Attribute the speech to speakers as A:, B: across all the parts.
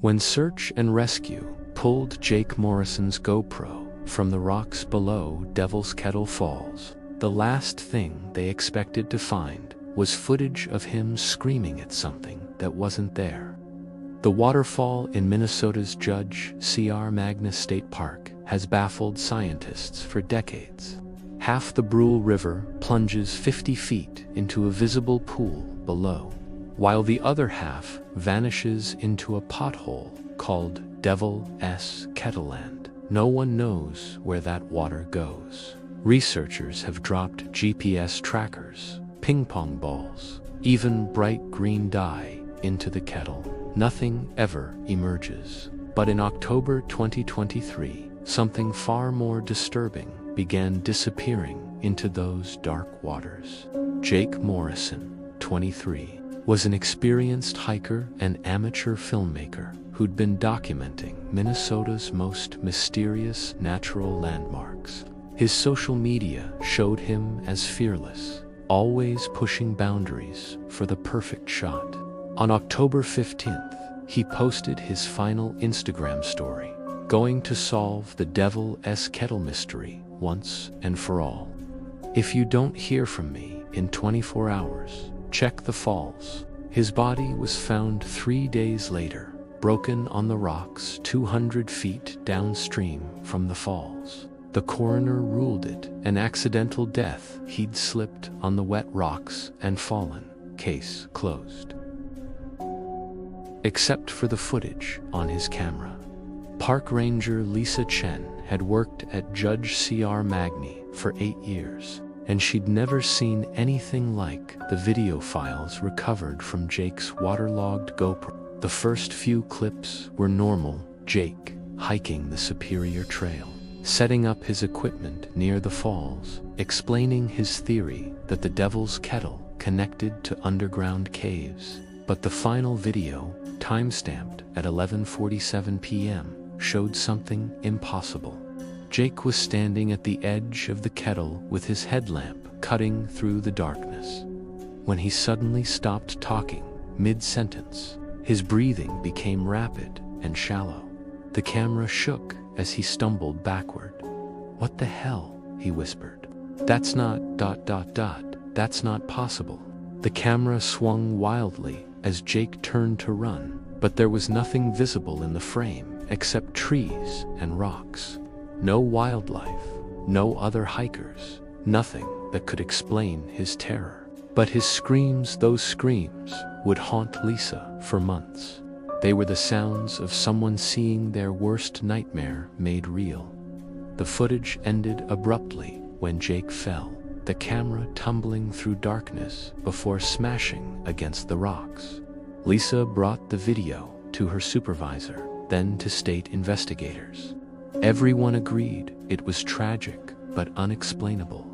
A: When search and rescue pulled Jake Morrison's GoPro from the rocks below Devil's Kettle Falls, the last thing they expected to find was footage of him screaming at something that wasn't there. The waterfall in Minnesota's Judge C.R. Magnus State Park has baffled scientists for decades. Half the Brule River plunges 50 feet into a visible pool below, while the other half vanishes into a pothole called Devil's Kettleland. No one knows where that water goes. Researchers have dropped GPS trackers, ping pong balls, even bright green dye into the kettle. Nothing ever emerges. But in October 2023, something far more disturbing began disappearing into those dark waters. Jake Morrison, 23, was an experienced hiker and amateur filmmaker who'd been documenting Minnesota's most mysterious natural landmarks. His social media showed him as fearless, always pushing boundaries for the perfect shot. On October 15th, he posted his final Instagram story, going to solve the Devil's Kettle mystery once and for all. If you don't hear from me in 24 hours, check the falls. His body was found 3 days later, broken on the rocks 200 feet downstream from the falls. The coroner ruled it an accidental death. He'd slipped on the wet rocks and fallen. Case closed. Except for the footage on his camera. Park Ranger Lisa Chen had worked at Judge C.R. Magny for 8 years, and she'd never seen anything like the video files recovered from Jake's waterlogged GoPro. The first few clips were normal Jake hiking the Superior Trail, setting up his equipment near the falls, explaining his theory that the Devil's Kettle connected to underground caves. But the final video, timestamped at 11:47 p.m., showed something impossible. Jake was standing at the edge of the kettle with his headlamp cutting through the darkness, when he suddenly stopped talking mid-sentence. His breathing became rapid and shallow. The camera shook as he stumbled backward. "What the hell?" he whispered. That's not ... That's not possible." The camera swung wildly as Jake turned to run, but there was nothing visible in the frame except trees and rocks. No wildlife, no other hikers, nothing that could explain his terror. But his screams, those screams, would haunt Lisa for months. They were the sounds of someone seeing their worst nightmare made real. The footage ended abruptly when Jake fell, the camera tumbling through darkness before smashing against the rocks. Lisa brought the video to her supervisor, then to state investigators. Everyone agreed it was tragic but unexplainable.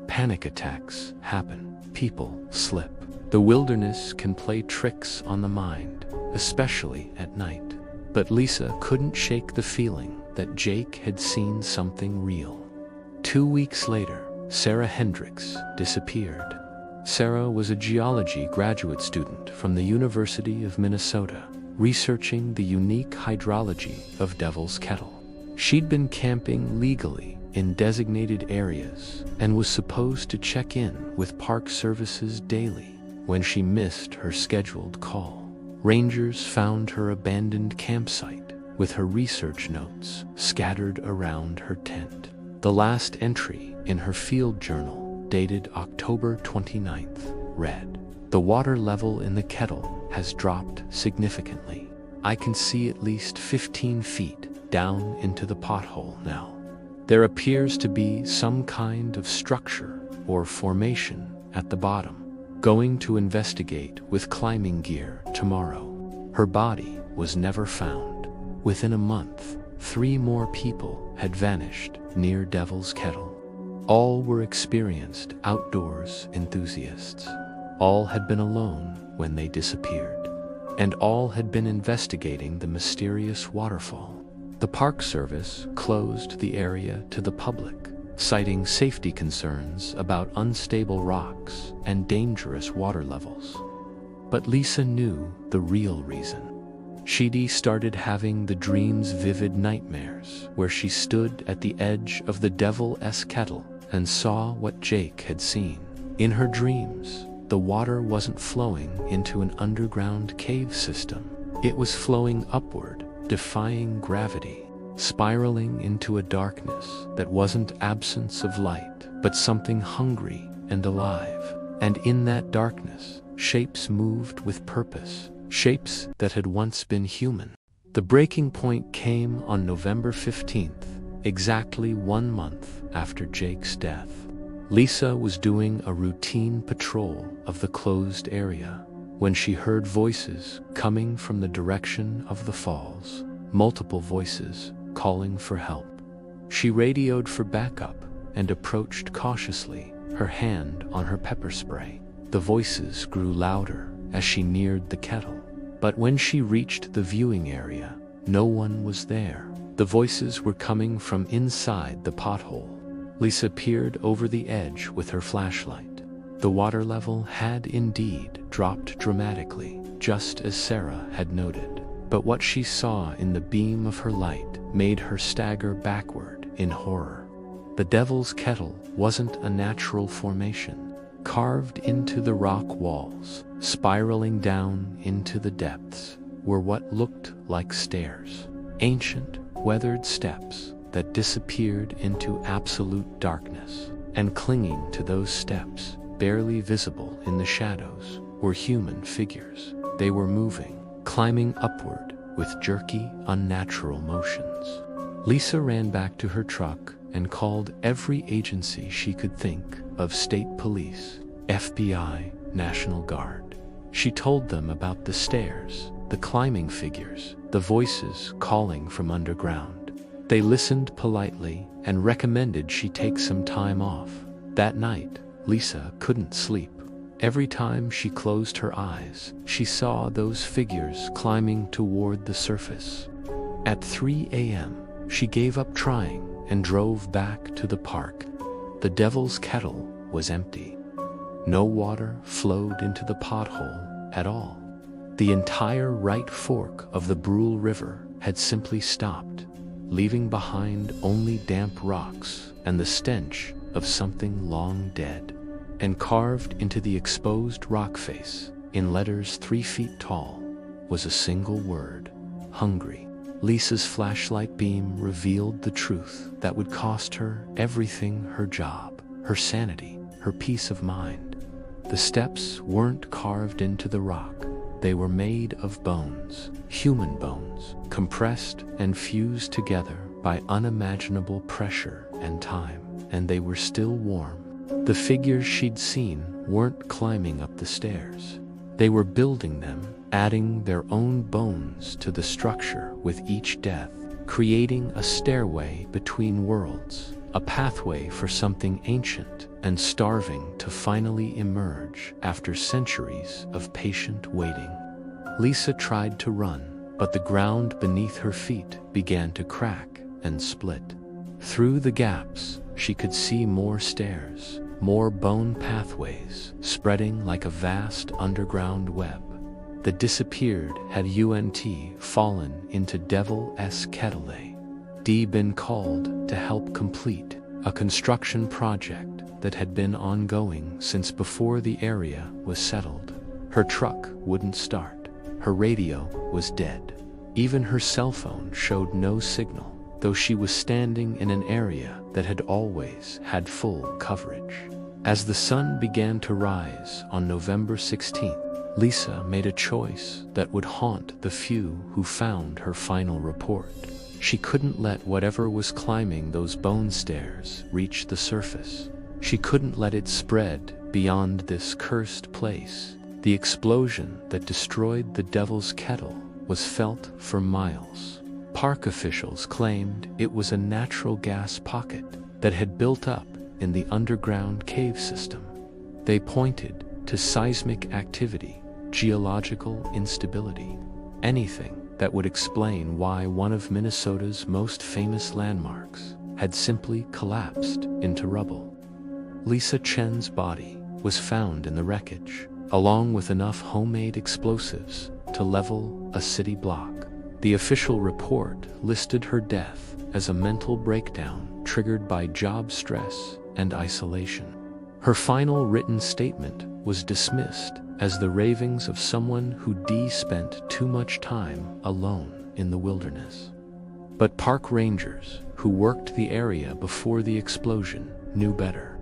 A: Panic attacks happen. People slip. The wilderness can play tricks on the mind, especially at night. But Lisa couldn't shake the feeling that Jake had seen something real. 2 weeks later, Sarah Hendricks disappeared. Sarah was a geology graduate student from the University of Minnesota, researching the unique hydrology of Devil's Kettle. She'd been camping legally in designated areas and was supposed to check in with Park Services daily when she missed her scheduled call. Rangers found her abandoned campsite with her research notes scattered around her tent. The last entry in her field journal, dated October 29th, read, "The water level in the kettle has dropped significantly. I can see at least 15 feet down into the pothole now. There appears to be some kind of structure or formation at the bottom. Going to investigate with climbing gear tomorrow." Her body was never found. Within a month, 3 more people had vanished near Devil's Kettle. All were experienced outdoors enthusiasts. All had been alone when they disappeared, and all had been investigating the mysterious waterfall. The Park Service closed the area to the public, citing safety concerns about unstable rocks and dangerous water levels. But Lisa knew the real reason. Sheedy started having the dream's vivid nightmares, where she stood at the edge of the devil's kettle and saw what Jake had seen. In her dreams, the water wasn't flowing into an underground cave system. It was flowing upward, defying gravity, spiraling into a darkness that wasn't absence of light, but something hungry and alive. And in that darkness, shapes moved with purpose, shapes that had once been human. The breaking point came on November 15th, exactly 1 month after Jake's death. Lisa was doing a routine patrol of the closed area when she heard voices coming from the direction of the falls, multiple voices calling for help. She radioed for backup and approached cautiously, her hand on her pepper spray. The voices grew louder as she neared the kettle, but when she reached the viewing area, no one was there. The voices were coming from inside the pothole. Lisa peered over the edge with her flashlight. The water level had indeed dropped dramatically, just as Sarah had noted. But what she saw in the beam of her light made her stagger backward in horror. The Devil's Kettle wasn't a natural formation. Carved into the rock walls, spiraling down into the depths, were what looked like stairs. Ancient, weathered steps that disappeared into absolute darkness. And clinging to those steps, barely visible in the shadows, were human figures. They were moving, climbing upward with jerky, unnatural motions. Lisa ran back to her truck and called every agency she could think of: state police, FBI, National Guard. She told them about the stairs, the climbing figures, the voices calling from underground. They listened politely and recommended she take some time off. That night, Lisa couldn't sleep. Every time she closed her eyes, she saw those figures climbing toward the surface. At 3 a.m., she gave up trying and drove back to the park. The Devil's Kettle was empty. No water flowed into the pothole at all. The entire right fork of the Brule River had simply stopped, leaving behind only damp rocks and the stench of something long dead. And carved into the exposed rock face, in letters 3 feet tall, was a single word: hungry. Lisa's flashlight beam revealed the truth that would cost her everything: her job, her sanity, her peace of mind. The steps weren't carved into the rock. They were made of bones, human bones, compressed and fused together by unimaginable pressure and time, and they were still warm. The figures she'd seen weren't climbing up the stairs. They were building them, adding their own bones to the structure with each death, creating a stairway between worlds, a pathway for something ancient and starving to finally emerge after centuries of patient waiting. Lisa tried to run, but the ground beneath her feet began to crack and split. Through the gaps, she could see more stairs, more bone pathways spreading like a vast underground web that disappeared had UNT fallen into Devil's Kettle. Been called to help complete a construction project that had been ongoing since before the area was settled. Her truck wouldn't start. Her radio was dead. Even her cell phone showed no signal, though she was standing in an area that had always had full coverage. As the sun began to rise on November 16th, Lisa made a choice that would haunt the few who found her final report. She couldn't let whatever was climbing those bone stairs reach the surface. She couldn't let it spread beyond this cursed place. The explosion that destroyed the Devil's Kettle was felt for miles. Park officials claimed it was a natural gas pocket that had built up in the underground cave system. They pointed to seismic activity, geological instability, anything that would explain why one of Minnesota's most famous landmarks had simply collapsed into rubble. Lisa Chen's body was found in the wreckage, along with enough homemade explosives to to level a city block. The official report listed her death as a mental breakdown triggered by job stress and isolation. Her final written statement was dismissed as the ravings of someone who spent too much time alone in the wilderness. But park rangers who worked the area before the explosion knew better.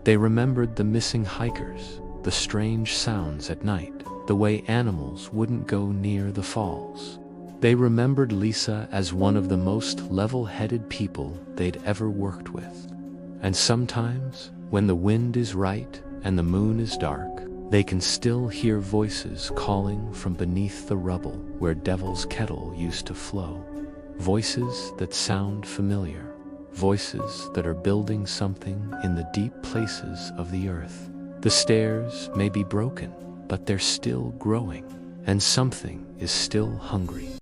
A: They remembered the missing hikers, the strange sounds at night, the way animals wouldn't go near the falls. They remembered Lisa as one of the most level-headed people they'd ever worked with. And sometimes, when the wind is right and the moon is dark, they can still hear voices calling from beneath the rubble where Devil's Kettle used to flow. Voices that sound familiar, voices that are building something in the deep places of the earth. The stairs may be broken, but they're still growing, and something is still hungry.